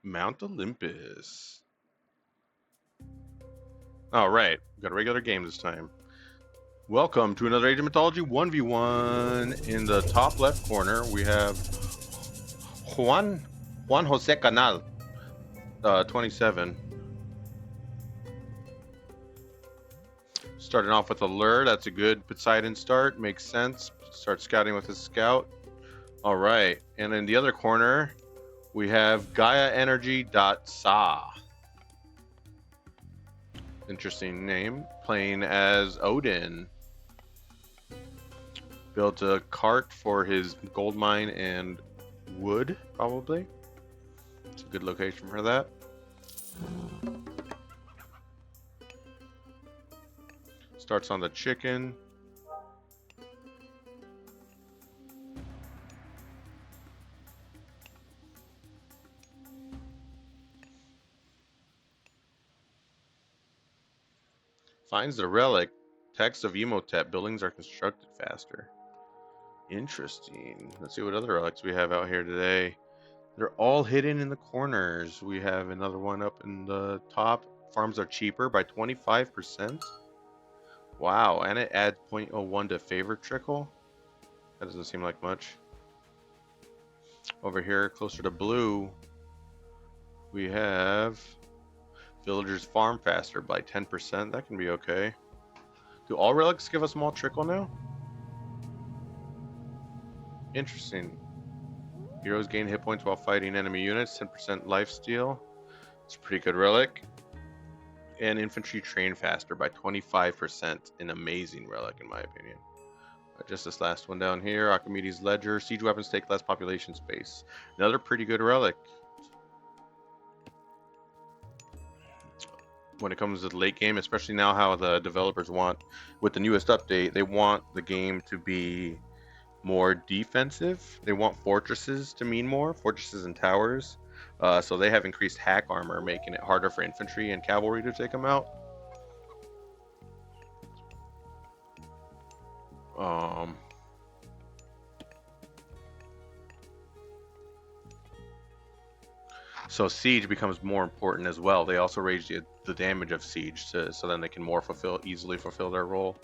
Mount Olympus. All right, got a regular game this time. Welcome to another Age of Mythology 1v1. In the top left corner, we have Juan Jose Canal, 27. Starting off with a lure, that's a good Poseidon start. Makes sense. Start scouting with his scout. All right, and in the other corner, we have Gaia Energy.sa. Interesting name. Playing as Odin. Built a cart for his gold mine and wood, probably. It's a good location for that. Starts on the chicken. Finds the relic. Text of Emotep. Buildings are constructed faster. Interesting. Let's see what other relics we have out here today. They're all hidden in the corners. We have another one up in the top. Farms are cheaper by 25%. Wow, and it adds 0.01 to favor trickle. That doesn't seem like much. Over here, closer to blue, we have villagers farm faster by 10%. That can be okay. Do all relics give us more trickle now? Interesting. Heroes gain hit points while fighting enemy units, 10% lifesteal. It's a pretty good relic. And infantry train faster by 25%. An amazing relic, in my opinion. Just this last one down here, Archimedes Ledger. Siege weapons take less population space. Another pretty good relic. When it comes to the late game, especially now how the developers want, with the newest update, they want the game to be more defensive. They want fortresses to mean more, fortresses and towers. So they have increased hack armor, making it harder for infantry and cavalry to take them out. So siege becomes more important as well. They also raise the damage of siege so then they can more easily fulfill their role.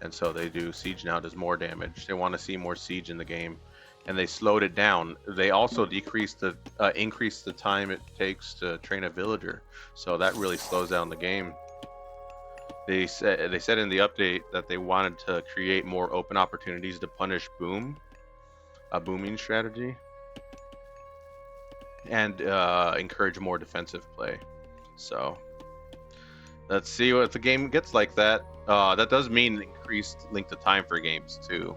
And so they do. Siege now does more damage. They want to see more siege in the game, and they slowed it down. They also increased the time it takes to train a villager, so that really slows down the game. They said in the update that they wanted to create more open opportunities to punish a booming strategy, and encourage more defensive play. So let's see what the game gets like that. That does mean increased length of time for games too.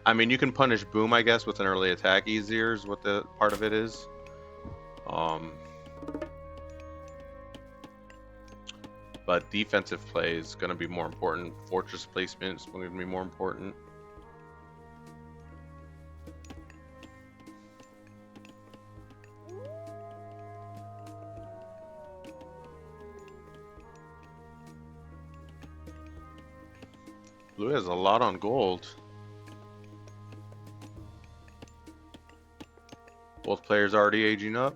I mean, you can punish boom, I guess, with an early attack easier is what the part of it is. But defensive play is going to be more important. Fortress placement is going to be more important. Blue has a lot on gold. Both players already aging up.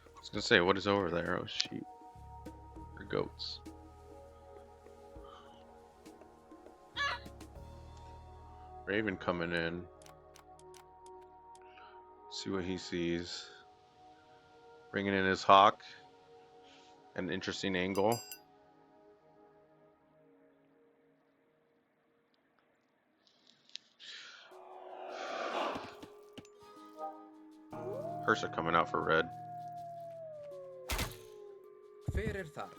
I was gonna say, what is over there? Oh, sheep or goats. Raven coming in. See what he sees. Bringing in his hawk. An interesting angle. Persa coming out for red. Hver þar?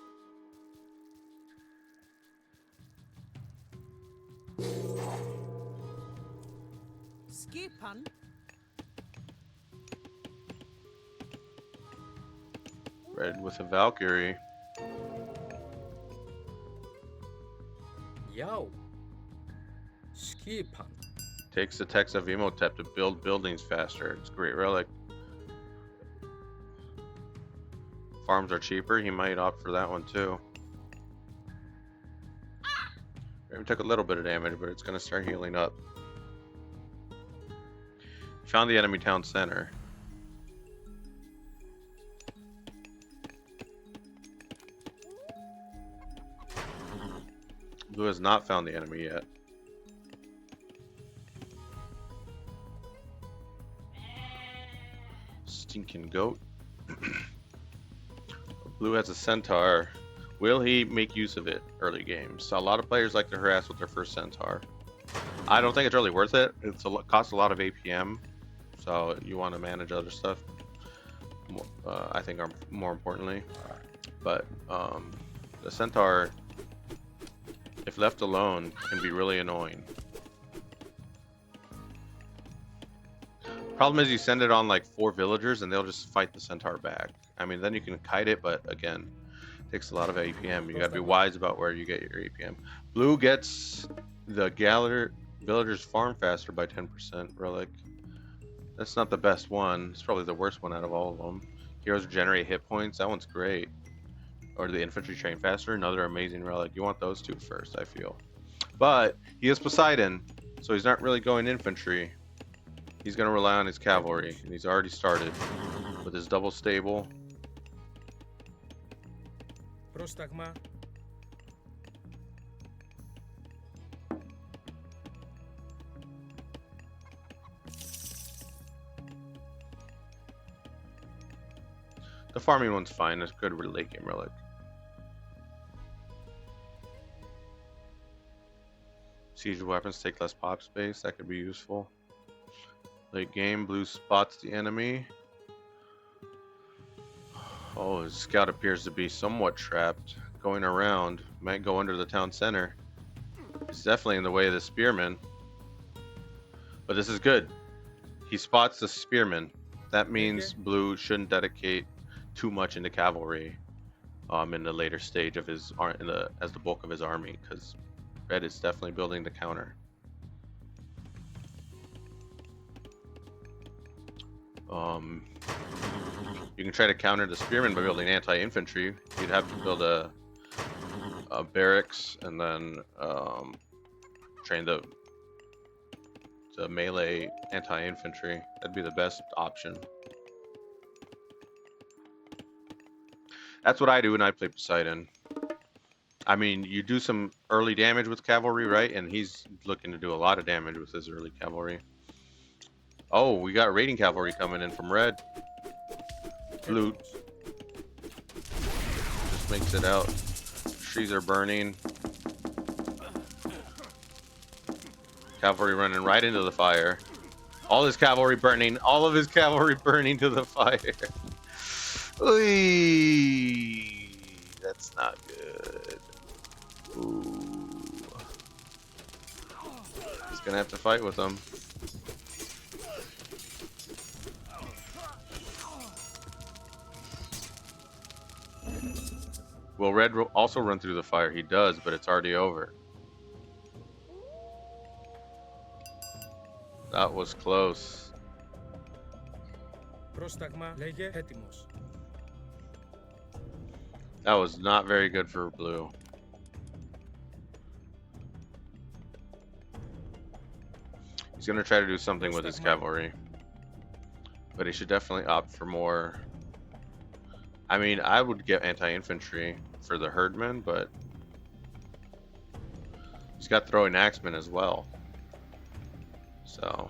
Skipan. Red with a Valkyrie. Já. Skipan. Takes the text of Emotep to build buildings faster. It's a great relic. Farms are cheaper. He might opt for that one too. It took a little bit of damage, but it's going to start healing up. Found the enemy town center. Blue has not found the enemy yet. Stinking goat. Blue has a centaur. Will he make use of it early games? So a lot of players like to harass with their first centaur. I don't think it's really worth it. It costs a lot of APM, so you want to manage other stuff. I think are more importantly, but the centaur, if left alone, can be really annoying. Problem is you send it on like 4 villagers and they'll just fight the centaur back. I mean, then you can kite it, but again, it takes a lot of APM. You got to be wise about where you get your APM. Blue gets the villagers farm faster by 10%. Relic. That's not the best one. It's probably the worst one out of all of them. Heroes generate hit points. That one's great. Or the infantry train faster. Another amazing relic. You want those two first, I feel. But he is Poseidon, so he's not really going infantry. He's going to rely on his cavalry, and he's already started with his double stable. Πρόσταγμα. The farming one's fine. It's good late game relic. Siege weapons take less pop space. That could be useful. Late game, blue spots the enemy. Oh, his scout appears to be somewhat trapped. Going around. Might go under the town center. He's definitely in the way of the spearman. But this is good. He spots the spearman. That means blue shouldn't dedicate too much into cavalry in the later stage of his as the bulk of his army, because red is definitely building the counter. You can try to counter the spearmen by building anti-infantry. You'd have to build a barracks and then train the melee anti-infantry. That'd be the best option. That's what I do when I play Poseidon. I mean, you do some early damage with cavalry, right? And he's looking to do a lot of damage with his early cavalry. Oh, we got raiding cavalry coming in from red. Blue just makes it out. Trees are burning. Cavalry running right into the fire. All his cavalry burning. All of his cavalry burning to the fire. Oy, that's not good. Ooh. He's gonna have to fight with them. Will red also run through the fire? He does, but it's already over. That was close. Πρόσταγμα λέγε έτοιμος. That was not very good for blue. He's going to try to do something with his cavalry. But he should definitely opt for more. I mean, I would get anti-infantry for the herdmen, but he's got throwing axemen as well. So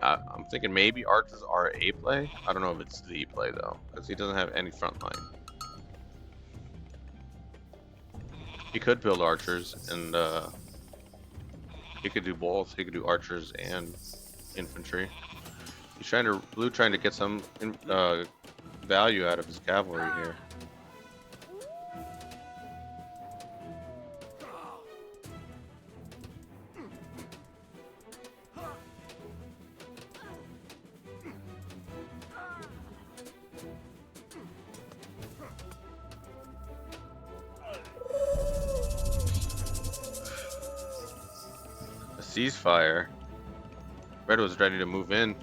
I'm thinking maybe archers are a play. I don't know if it's the play though, because he doesn't have any front line. He could build archers, and he could do both. He could do archers and infantry. He's blue trying to get some value out of his cavalry here. Ceasefire. Red was ready to move in.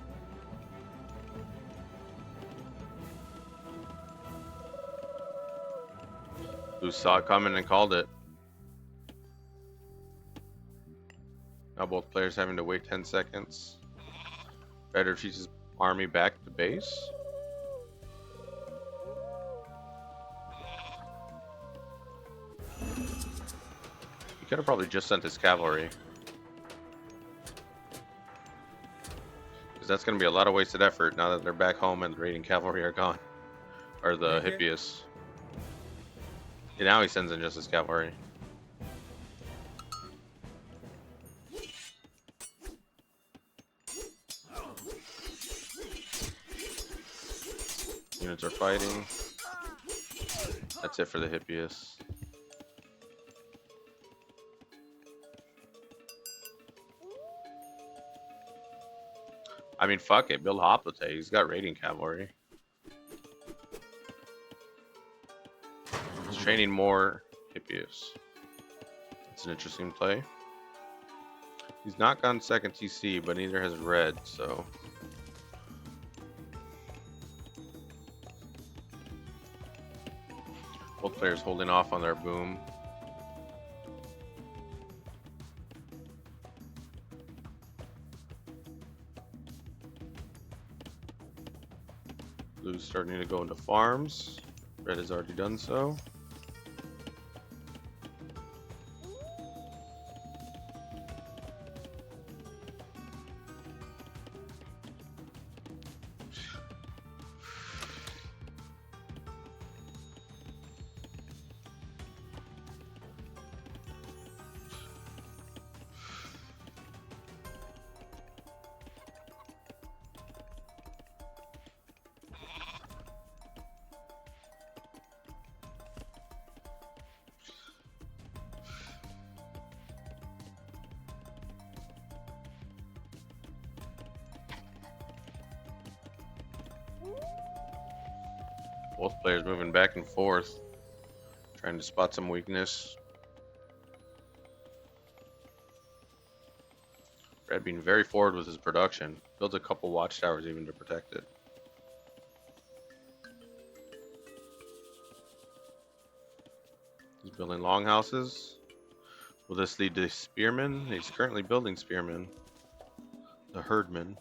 Who saw it coming and called it. Now both players having to wait 10 seconds. Red retreats his army back to base. He could have probably just sent his cavalry. Because that's going to be a lot of wasted effort now that they're back home and the raiding cavalry are gone. Or the Hippias. And now he sends in just his cavalry. Units are fighting. That's it for the Hippias. I mean, fuck it. Build Hoplite. He's got raiding cavalry. He's training more Hippias. It's an interesting play. He's not gone second TC, but neither has red, so... Both players holding off on their boom. Blue's starting to go into farms. Red has already done so. Both players moving back and forth, trying to spot some weakness. Red being very forward with his production. Builds a couple watchtowers even to protect it. He's building longhouses. Will this lead to spearmen? He's currently building spearmen. The herdmen.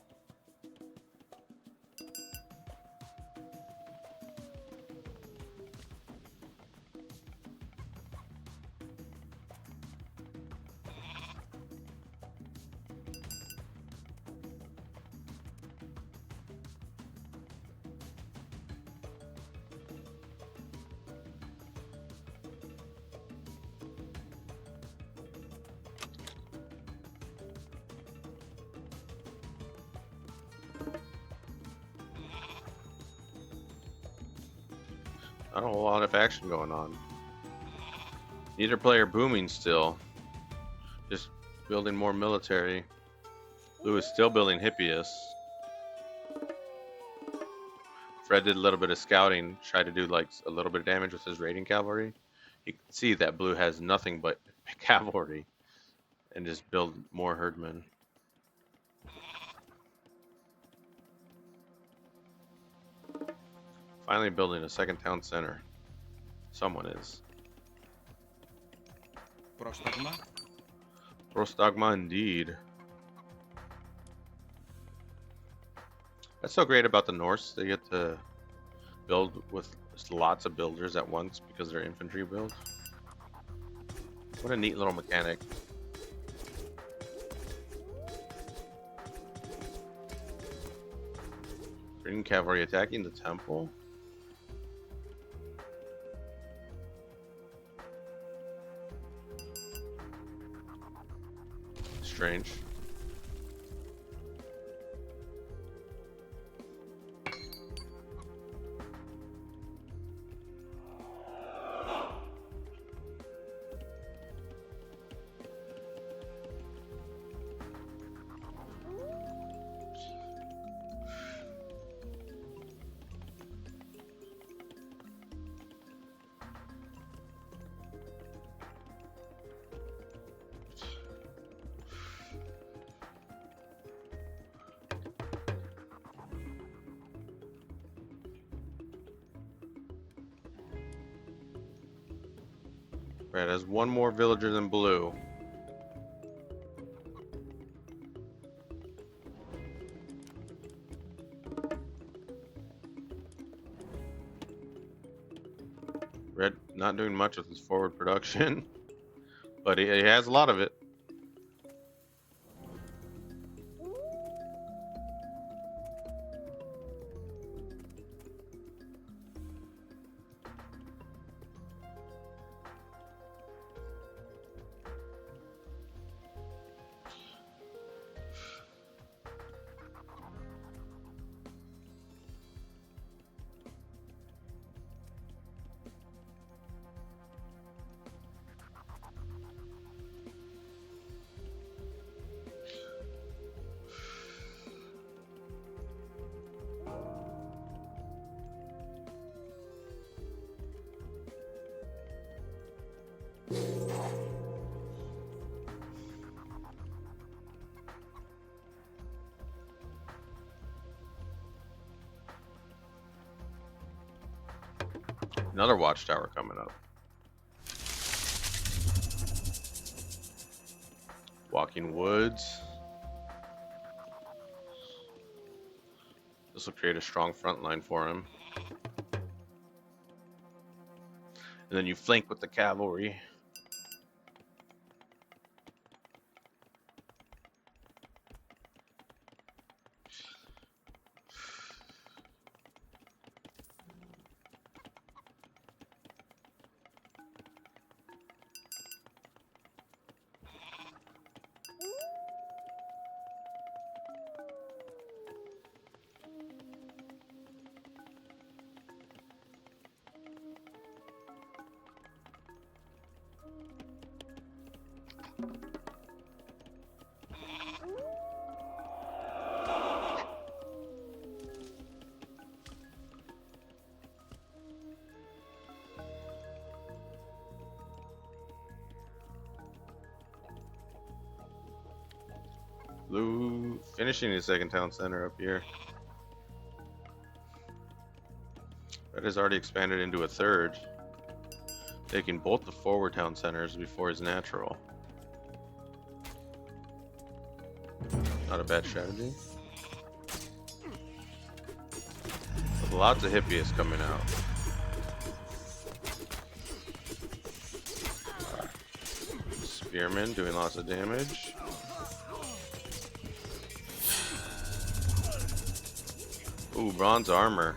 Not a whole lot of action going on. Neither player booming still. Just building more military. Blue is still building Hippias. Fred did a little bit of scouting, tried to do like a little bit of damage with his raiding cavalry. You can see that Blue has nothing but cavalry and just build more herdmen. Finally building a second town center. Someone is. Πρόσταγμα. Prostagma indeed. That's so great about the Norse. They get to build with lots of builders at once because they're infantry build. What a neat little mechanic. Green cavalry attacking the temple. Strange. Red has one more villager than blue. Red not doing much with his forward production, but he has a lot of it. Another watchtower coming up. Walking woods. This will create a strong front line for him. And then you flank with the cavalry. Blue finishing his second town center up here. Red has already expanded into a third, taking both the forward town centers before his natural. Not a bad strategy. With lots of hippies coming out. Spearman doing lots of damage. Ooh, bronze armor.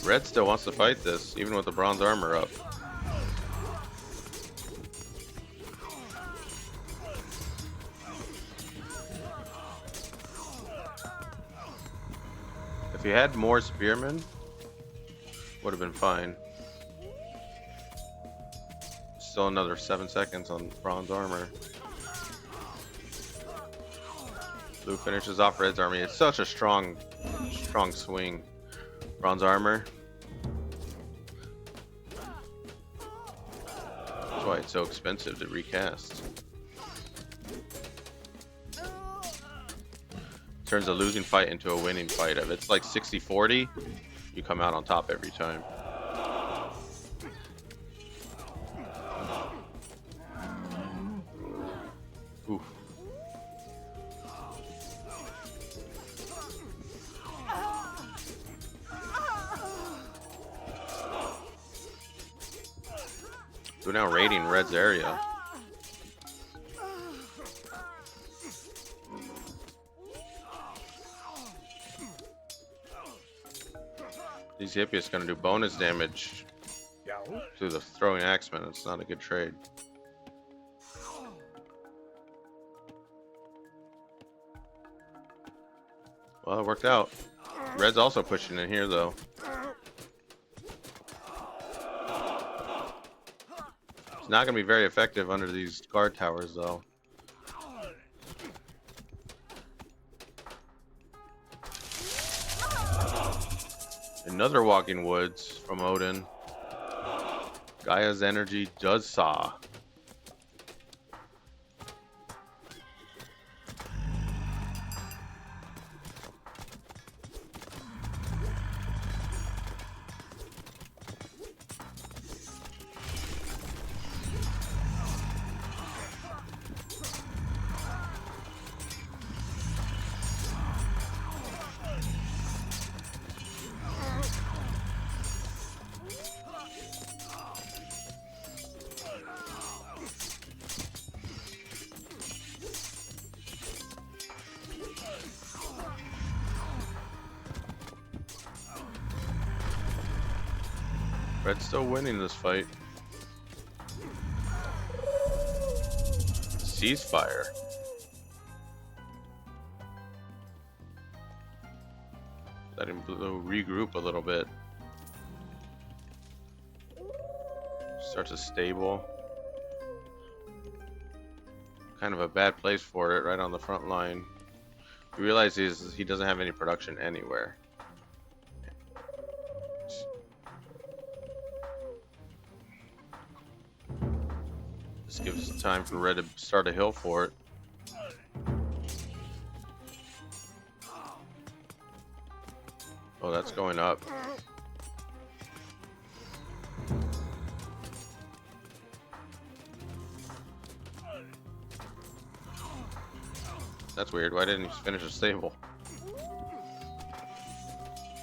Red still wants to fight this, even with the bronze armor up. If he had more spearmen, would have been fine. Still another 7 seconds on bronze armor. Blue finishes off Red's army. It's such a strong swing. Bronze armor. That's why it's so expensive to recast. Turns a losing fight into a winning fight. If it's like 60-40, you come out on top every time. Oof. We're now raiding Red's area. These hippies gonna do bonus damage to the throwing axemen. It's not a good trade. Well, it worked out. Red's also pushing in here though. It's not gonna be very effective under these guard towers though. Another walking woods from Odin. Gaia's energy does saw. Red's still winning this fight. Ceasefire. Let him regroup a little bit. Starts a stable. Kind of a bad place for it, right on the front line. You realize he doesn't have any production anywhere. This gives time for Red to start a hill for it. Oh, that's going up. That's weird. Why didn't he finish a stable?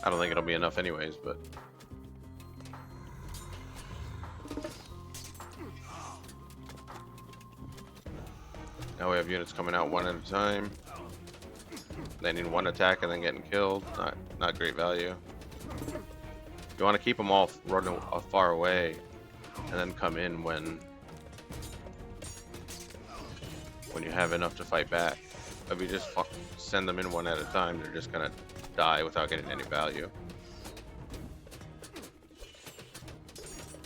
I don't think it'll be enough anyways, but... Now we have units coming out one at a time. Landing one attack and then getting killed. Not great value. You want to keep them all running far away and then come in when you have enough to fight back. If you just send them in one at a time, they're just gonna die without getting any value.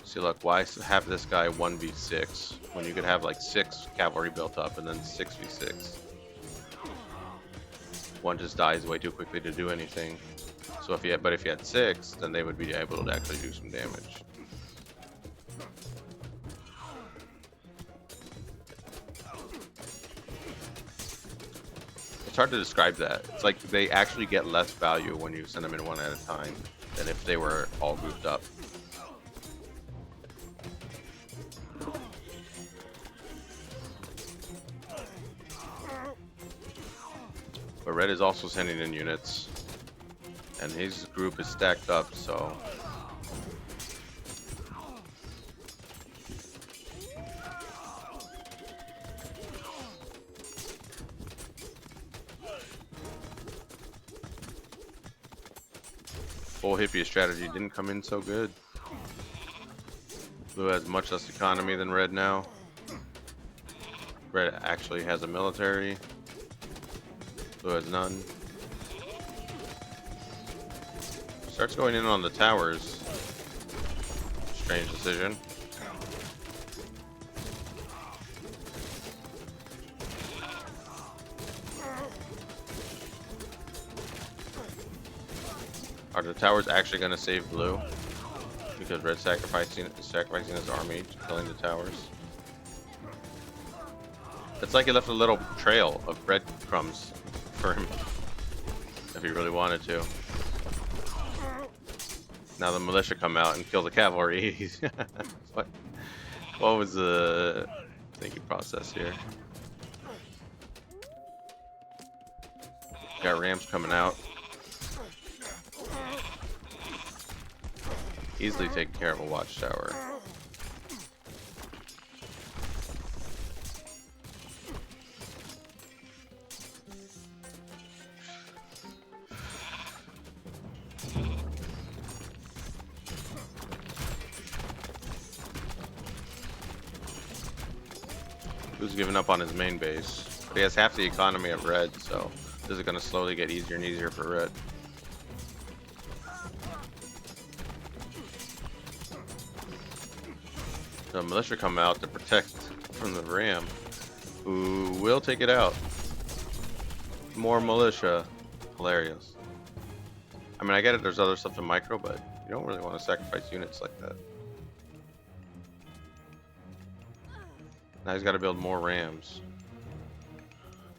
See, look, why have this guy 1v6 when you could have like 6 cavalry built up and then 6v6? One just dies way too quickly to do anything. So if you had 6, then they would be able to actually do some damage. It's hard to describe that. It's like they actually get less value when you send them in one at a time than if they were all grouped up. But Red is also sending in units, and his group is stacked up, so full hippie strategy didn't come in so good. Blue has much less economy than Red now. Red actually has a military. Blue has none. Starts going in on the towers. Strange decision. Are the towers actually going to save Blue? Because Red sacrificing his army, killing the towers. It's like he left a little trail of breadcrumbs for him if he really wanted to. Now the militia come out and kill the cavalry. what was the thinking process here? Got rams coming out. Easily taking care of a watchtower. Who's giving up on his main base? But he has half the economy of Red, so this is going to slowly get easier and easier for Red. The militia come out to protect from the ram, who will take it out. More militia. Hilarious. I mean, I get it, there's other stuff to micro, but you don't really want to sacrifice units like that. Now he's got to build more rams.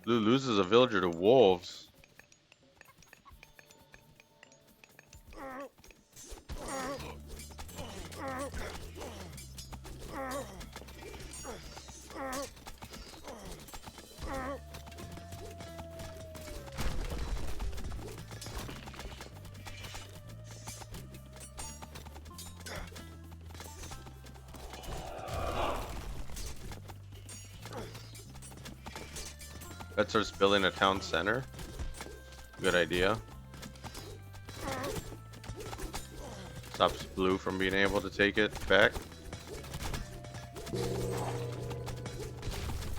Blue loses a villager to wolves. That starts building a town center. Good idea. Stops blue from being able to take it back.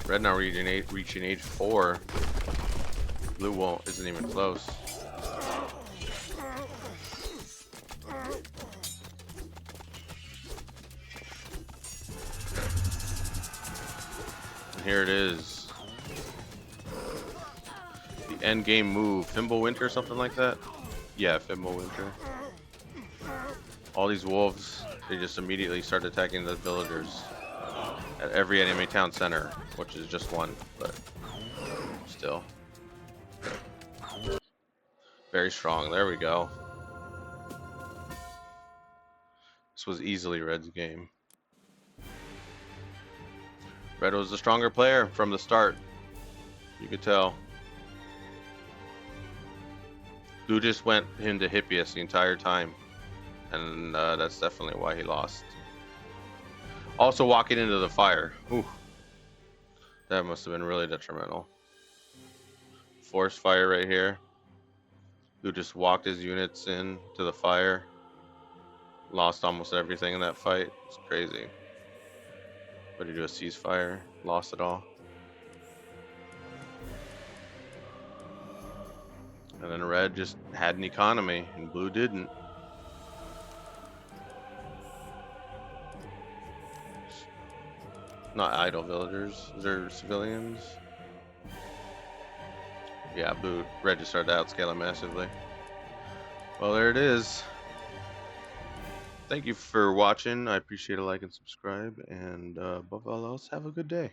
Red now reaching age 4. Blue isn't even close. And here it is. The end game move. Fimble Winter, something like that? Yeah, Fimble Winter. All these wolves, they just immediately start attacking the villagers at every enemy town center, which is just one, but still. Very strong. There we go. This was easily Red's game. Red was the stronger player from the start. You could tell. Blue just went into Hippias the entire time, and that's definitely why he lost. Also walking into the fire. Ooh, that must have been really detrimental. Forced fire right here. Blue just walked his units in to the fire. Lost almost everything in that fight. It's crazy. But he do a ceasefire. Lost it all. And then Red just had an economy, and Blue didn't. Not idle villagers. They're civilians. Yeah, Red just started outscaling massively. Well, there it is. Thank you for watching. I appreciate a like and subscribe. And above all else, have a good day.